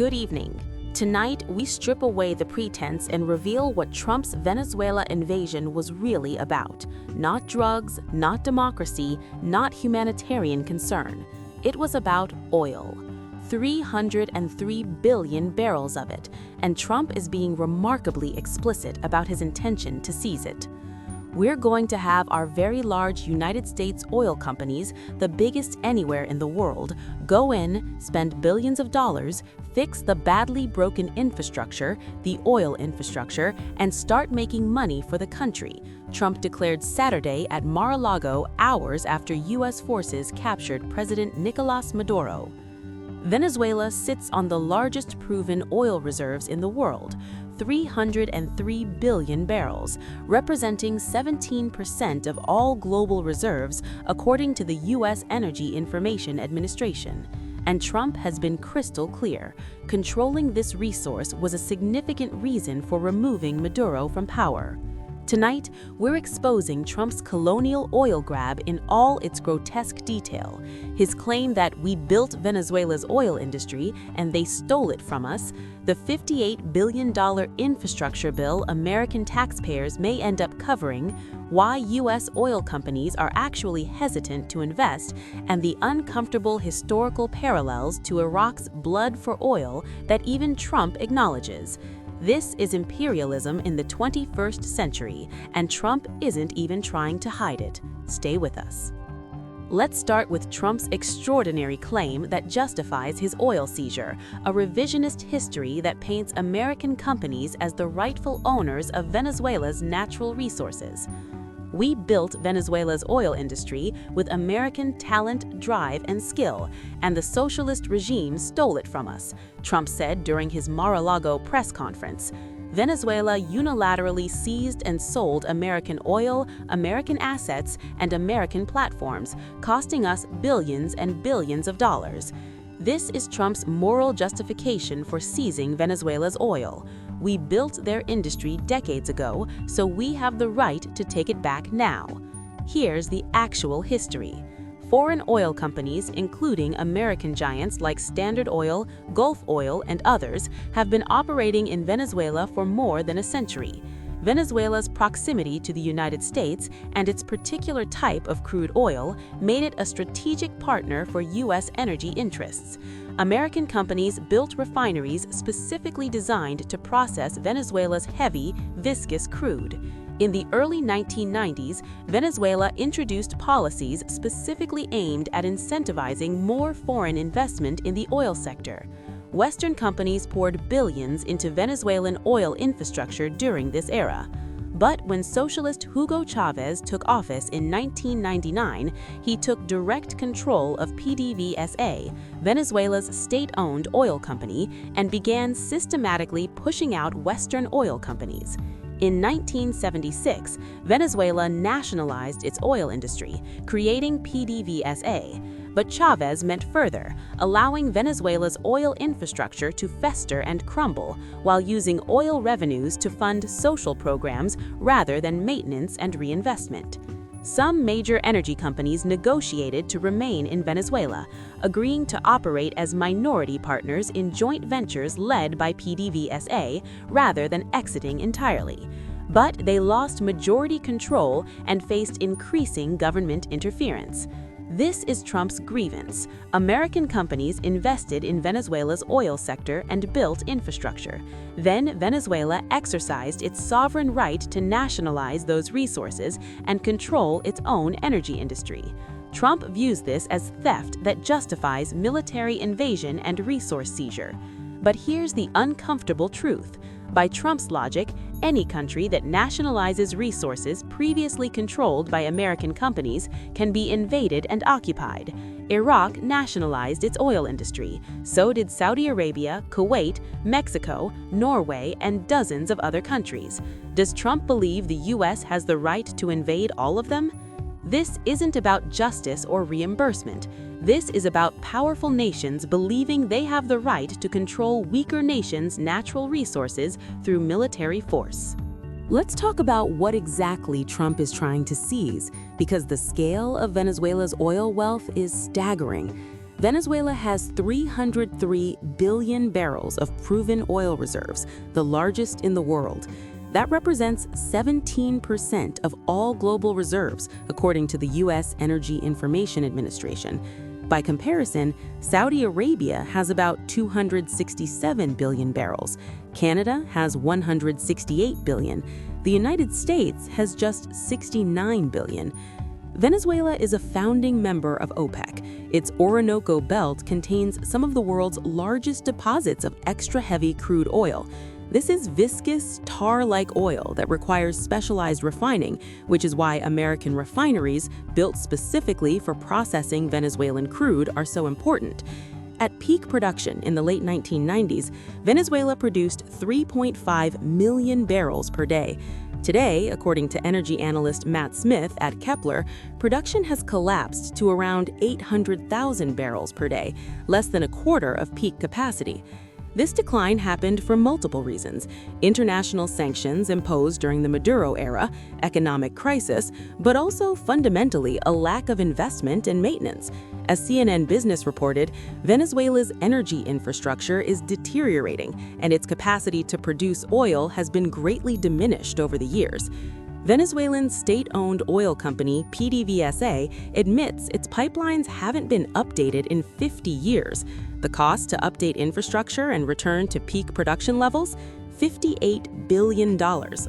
Good evening. Tonight, we strip away the pretense and reveal what Trump's Venezuela invasion was really about. Not drugs, not democracy, not humanitarian concern. It was about oil. 303 billion barrels of it, and Trump is being remarkably explicit about his intention to seize it. We're going to have our very large United States oil companies, the biggest anywhere in the world, go in, spend billions of dollars, fix the badly broken infrastructure, the oil infrastructure, and start making money for the country, Trump declared Saturday at Mar-a-Lago hours after U.S. forces captured President Nicolás Maduro. Venezuela sits on the largest proven oil reserves in the world, 303 billion barrels, representing 17% of all global reserves, according to the U.S. Energy Information Administration. And Trump has been crystal clear. Controlling this resource was a significant reason for removing Maduro from power. Tonight, we're exposing Trump's colonial oil grab in all its grotesque detail. His claim that we built Venezuela's oil industry and they stole it from us, the $58 billion infrastructure bill American taxpayers may end up covering, why U.S. oil companies are actually hesitant to invest, and the uncomfortable historical parallels to Iraq's blood for oil that even Trump acknowledges. This is imperialism in the 21st century, and Trump isn't even trying to hide it. Stay with us. Let's start with Trump's extraordinary claim that justifies his oil seizure, a revisionist history that paints American companies as the rightful owners of Venezuela's natural resources. We built Venezuela's oil industry with American talent, drive, and skill, and the socialist regime stole it from us, Trump said during his Mar-a-Lago press conference. Venezuela unilaterally seized and sold American oil, American assets, and American platforms, costing us billions and billions of dollars. This is Trump's moral justification for seizing Venezuela's oil. We built their industry decades ago, so we have the right to take it back now. Here's the actual history. Foreign oil companies, including American giants like Standard Oil, Gulf Oil, and others, have been operating in Venezuela for more than a century. Venezuela's proximity to the United States and its particular type of crude oil made it a strategic partner for U.S. energy interests. American companies built refineries specifically designed to process Venezuela's heavy, viscous crude. In the early 1990s, Venezuela introduced policies specifically aimed at incentivizing more foreign investment in the oil sector. Western companies poured billions into Venezuelan oil infrastructure during this era. But when socialist Hugo Chavez took office in 1999, he took direct control of PDVSA, Venezuela's state-owned oil company, and began systematically pushing out Western oil companies. In 1976, Venezuela nationalized its oil industry, creating PDVSA. But Chavez meant further, allowing Venezuela's oil infrastructure to fester and crumble, while using oil revenues to fund social programs rather than maintenance and reinvestment. Some major energy companies negotiated to remain in Venezuela, agreeing to operate as minority partners in joint ventures led by PDVSA rather than exiting entirely. But they lost majority control and faced increasing government interference. This is Trump's grievance. American companies invested in Venezuela's oil sector and built infrastructure. Then Venezuela exercised its sovereign right to nationalize those resources and control its own energy industry. Trump views this as theft that justifies military invasion and resource seizure. But here's the uncomfortable truth. By Trump's logic, any country that nationalizes resources previously controlled by American companies can be invaded and occupied. Iraq nationalized its oil industry. So did Saudi Arabia, Kuwait, Mexico, Norway, and dozens of other countries. Does Trump believe the U.S. has the right to invade all of them? This isn't about justice or reimbursement. This is about powerful nations believing they have the right to control weaker nations' natural resources through military force. Let's talk about what exactly Trump is trying to seize, because the scale of Venezuela's oil wealth is staggering. Venezuela has 303 billion barrels of proven oil reserves, the largest in the world. That represents 17% of all global reserves, according to the U.S. Energy Information Administration. By comparison, Saudi Arabia has about 267 billion barrels. Canada has 168 billion. The United States has just 69 billion. Venezuela is a founding member of OPEC. Its Orinoco Belt contains some of the world's largest deposits of extra-heavy crude oil. This is viscous, tar-like oil that requires specialized refining, which is why American refineries, built specifically for processing Venezuelan crude, are so important. At peak production in the late 1990s, Venezuela produced 3.5 million barrels per day. Today, according to energy analyst Matt Smith at Kepler, production has collapsed to around 800,000 barrels per day, less than a quarter of peak capacity. This decline happened for multiple reasons: international sanctions imposed during the Maduro era, economic crisis, but also fundamentally a lack of investment and maintenance. As CNN Business reported, Venezuela's energy infrastructure is deteriorating, and its capacity to produce oil has been greatly diminished over the years. Venezuelan state-owned oil company PDVSA admits its pipelines haven't been updated in 50 years. The cost to update infrastructure and return to peak production levels? $58 billion,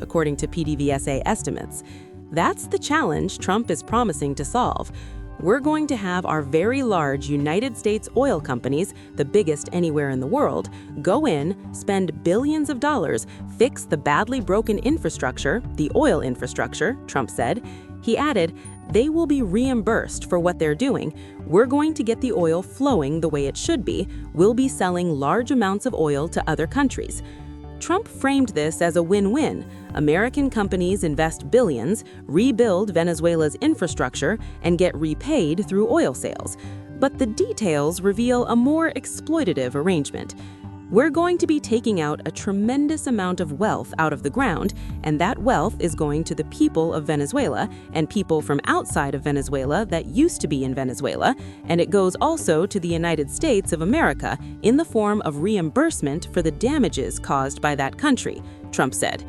according to PDVSA estimates. That's the challenge Trump is promising to solve. We're going to have our very large United States oil companies, the biggest anywhere in the world, go in, spend billions of dollars, fix the badly broken infrastructure, the oil infrastructure, Trump said. He added, they will be reimbursed for what they're doing. We're going to get the oil flowing the way it should be. We'll be selling large amounts of oil to other countries. Trump framed this as a win-win. American companies invest billions, rebuild Venezuela's infrastructure, and get repaid through oil sales. But the details reveal a more exploitative arrangement. We're going to be taking out a tremendous amount of wealth out of the ground, and that wealth is going to the people of Venezuela and people from outside of Venezuela that used to be in Venezuela, and it goes also to the United States of America in the form of reimbursement for the damages caused by that country, Trump said.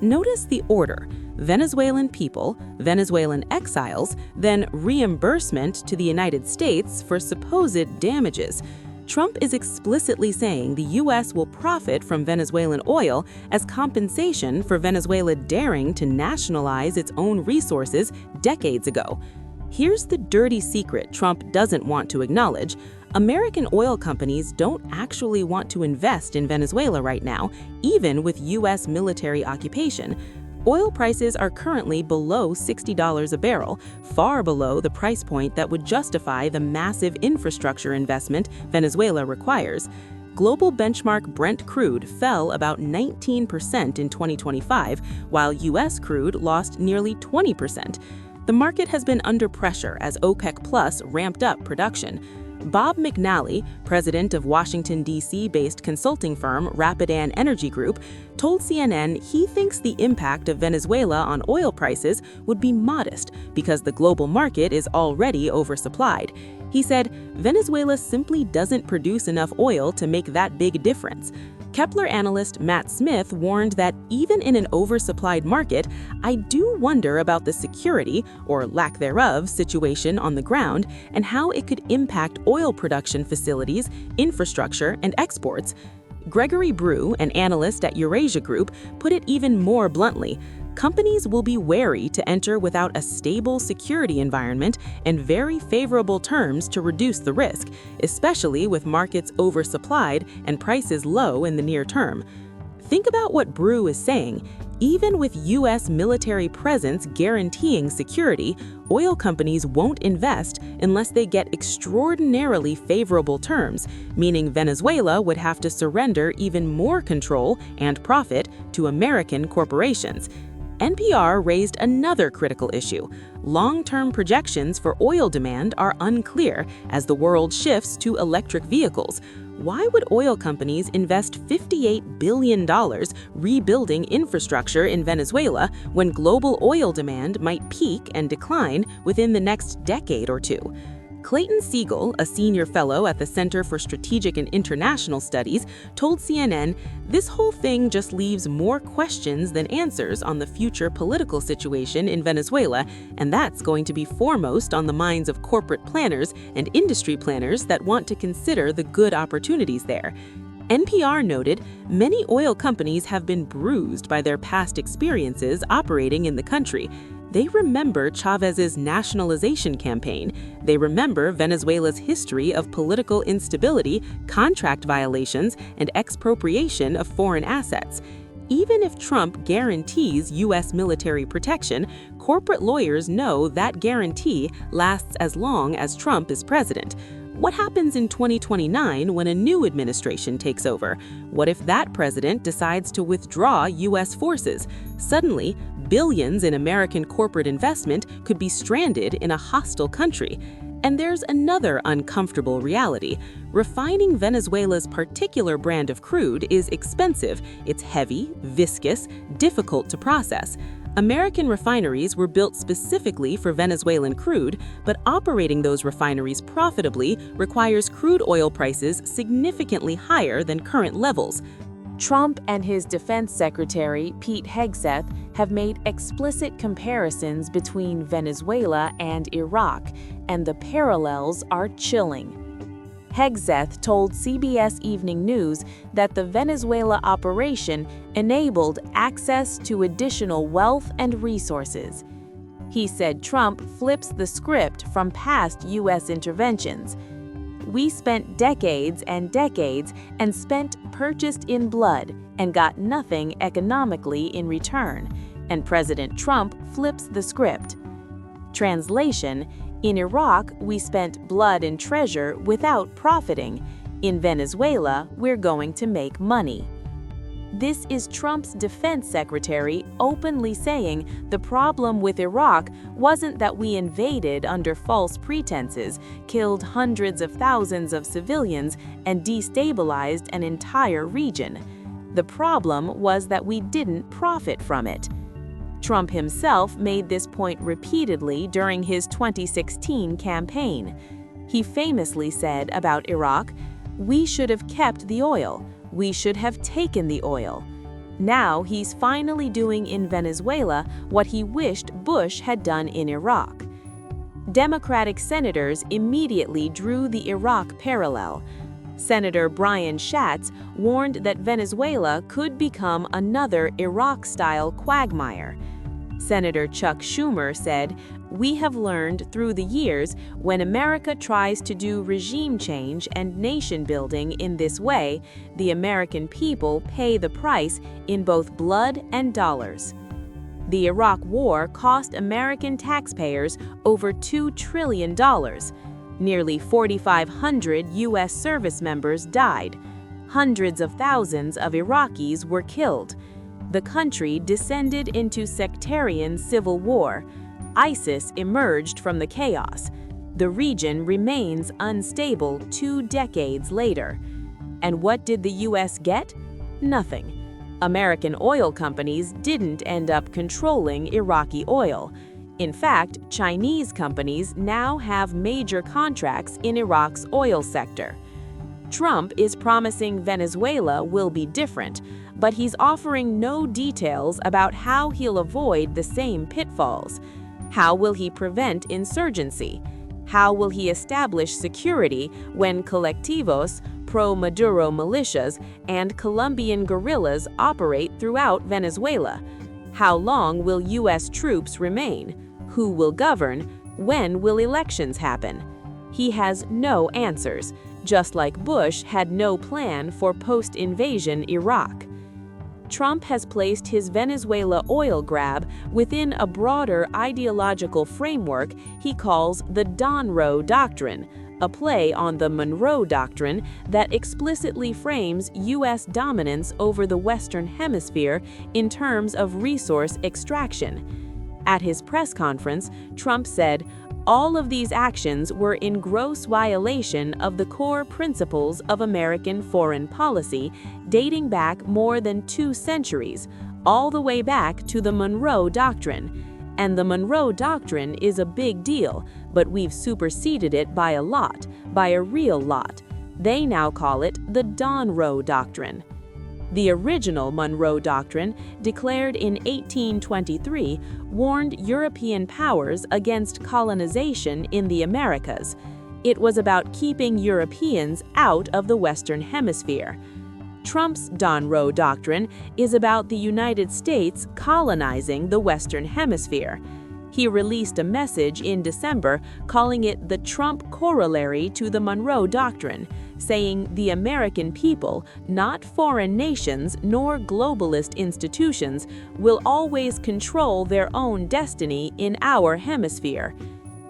Notice the order: Venezuelan people, Venezuelan exiles, then reimbursement to the United States for supposed damages. Trump is explicitly saying the U.S. will profit from Venezuelan oil as compensation for Venezuela daring to nationalize its own resources decades ago. Here's the dirty secret Trump doesn't want to acknowledge. American oil companies don't actually want to invest in Venezuela right now, even with U.S. military occupation. Oil prices are currently below $60 a barrel, far below the price point that would justify the massive infrastructure investment Venezuela requires. Global benchmark Brent crude fell about 19% in 2025, while U.S. crude lost nearly 20%. The market has been under pressure as OPEC Plus ramped up production. Bob McNally, president of Washington, D.C.-based consulting firm Rapidan Energy Group, told CNN he thinks the impact of Venezuela on oil prices would be modest because the global market is already oversupplied. He said, Venezuela simply doesn't produce enough oil to make that big difference. Kepler analyst Matt Smith warned that even in an oversupplied market, I do wonder about the security, or lack thereof, situation on the ground and how it could impact oil production facilities, infrastructure, and exports. Gregory Brew, an analyst at Eurasia Group, put it even more bluntly. Companies will be wary to enter without a stable security environment and very favorable terms to reduce the risk, especially with markets oversupplied and prices low in the near term. Think about what Brew is saying. Even with U.S. military presence guaranteeing security, oil companies won't invest unless they get extraordinarily favorable terms, meaning Venezuela would have to surrender even more control and profit to American corporations. NPR raised another critical issue. Long-term projections for oil demand are unclear as the world shifts to electric vehicles. Why would oil companies invest $58 billion rebuilding infrastructure in Venezuela when global oil demand might peak and decline within the next decade or two? Clayton Siegel, a senior fellow at the Center for Strategic and International Studies, told CNN, "This whole thing just leaves more questions than answers on the future political situation in Venezuela, and that's going to be foremost on the minds of corporate planners and industry planners that want to consider the good opportunities there." NPR noted many oil companies have been bruised by their past experiences operating in the country. They remember Chavez's nationalization campaign. They remember Venezuela's history of political instability, contract violations, and expropriation of foreign assets. Even if Trump guarantees U.S. military protection, corporate lawyers know that guarantee lasts as long as Trump is president. What happens in 2029 when a new administration takes over? What if that president decides to withdraw U.S. forces? Suddenly, billions in American corporate investment could be stranded in a hostile country. And there's another uncomfortable reality. Refining Venezuela's particular brand of crude is expensive. It's heavy, viscous, difficult to process. American refineries were built specifically for Venezuelan crude, but operating those refineries profitably requires crude oil prices significantly higher than current levels. Trump and his defense secretary, Pete Hegseth, have made explicit comparisons between Venezuela and Iraq, and the parallels are chilling. Hegseth told CBS Evening News that the Venezuela operation enabled access to additional wealth and resources. He said Trump flips the script from past U.S. interventions. "We spent decades and decades and spent purchased in blood and got nothing economically in return, and President Trump flips the script." Translation: in Iraq, we spent blood and treasure without profiting. In Venezuela, we're going to make money. This is Trump's defense secretary openly saying the problem with Iraq wasn't that we invaded under false pretenses, killed hundreds of thousands of civilians, and destabilized an entire region. The problem was that we didn't profit from it. Trump himself made this point repeatedly during his 2016 campaign. He famously said about Iraq, "We should have kept the oil. We should have taken the oil." Now he's finally doing in Venezuela what he wished Bush had done in Iraq. Democratic senators immediately drew the Iraq parallel. Senator Brian Schatz warned that Venezuela could become another Iraq-style quagmire. Senator Chuck Schumer said, "We have learned through the years when America tries to do regime change and nation building in this way, the American people pay the price in both blood and dollars." The Iraq War cost American taxpayers over $2 trillion. Nearly 4,500 U.S. service members died. Hundreds of thousands of Iraqis were killed. The country descended into sectarian civil war. ISIS emerged from the chaos. The region remains unstable 2 decades later. And what did the U.S. get? Nothing. American oil companies didn't end up controlling Iraqi oil. In fact, Chinese companies now have major contracts in Iraq's oil sector. Trump is promising Venezuela will be different, but he's offering no details about how he'll avoid the same pitfalls. How will he prevent insurgency? How will he establish security when colectivos, pro-Maduro militias, and Colombian guerrillas operate throughout Venezuela? How long will U.S. troops remain? Who will govern? When will elections happen? He has no answers, just like Bush had no plan for post-invasion Iraq. Trump has placed his Venezuela oil grab within a broader ideological framework he calls the Donroe Doctrine, a play on the Monroe Doctrine that explicitly frames U.S. dominance over the Western Hemisphere in terms of resource extraction. At his press conference, Trump said, "All of these actions were in gross violation of the core principles of American foreign policy dating back more than 2 centuries, all the way back to the Monroe Doctrine. And the Monroe Doctrine is a big deal but we've superseded it by a lot, by a real lot. They now call it the Monroe Doctrine. The original Monroe Doctrine, declared in 1823, warned European powers against colonization in the Americas. It was about keeping Europeans out of the Western Hemisphere. Trump's Monroe Doctrine is about the United States colonizing the Western Hemisphere. He released a message in December calling it the Trump corollary to the Monroe Doctrine, saying the American people, not foreign nations nor globalist institutions, will always control their own destiny in our hemisphere.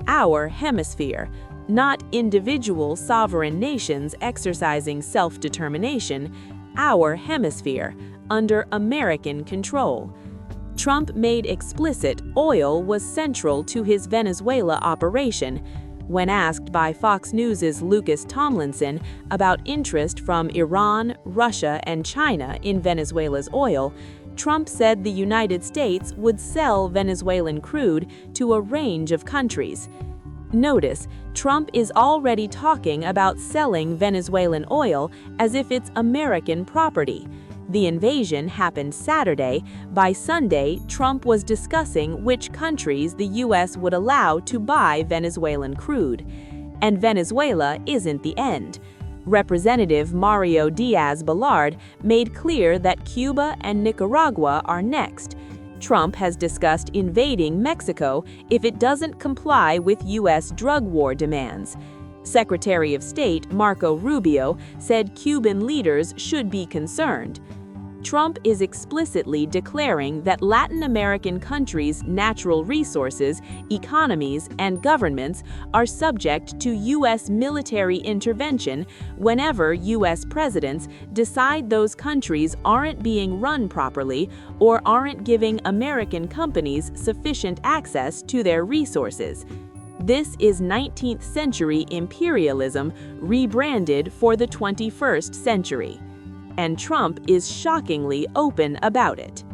Our hemisphere, not individual sovereign nations exercising self-determination, our hemisphere, under American control. Trump made explicit oil was central to his Venezuela operation. When asked by Fox News' Lucas Tomlinson about interest from Iran, Russia, and China in Venezuela's oil, Trump said the United States would sell Venezuelan crude to a range of countries. Notice, Trump is already talking about selling Venezuelan oil as if it's American property. The invasion happened Saturday. By Sunday, Trump was discussing which countries the U.S. would allow to buy Venezuelan crude. And Venezuela isn't the end. Representative Mario Diaz-Balart made clear that Cuba and Nicaragua are next. Trump has discussed invading Mexico if it doesn't comply with U.S. drug war demands. Secretary of State Marco Rubio said Cuban leaders should be concerned. Trump is explicitly declaring that Latin American countries' natural resources, economies, and governments are subject to U.S. military intervention whenever U.S. presidents decide those countries aren't being run properly or aren't giving American companies sufficient access to their resources. This is 19th century imperialism rebranded for the 21st century. And Trump is shockingly open about it.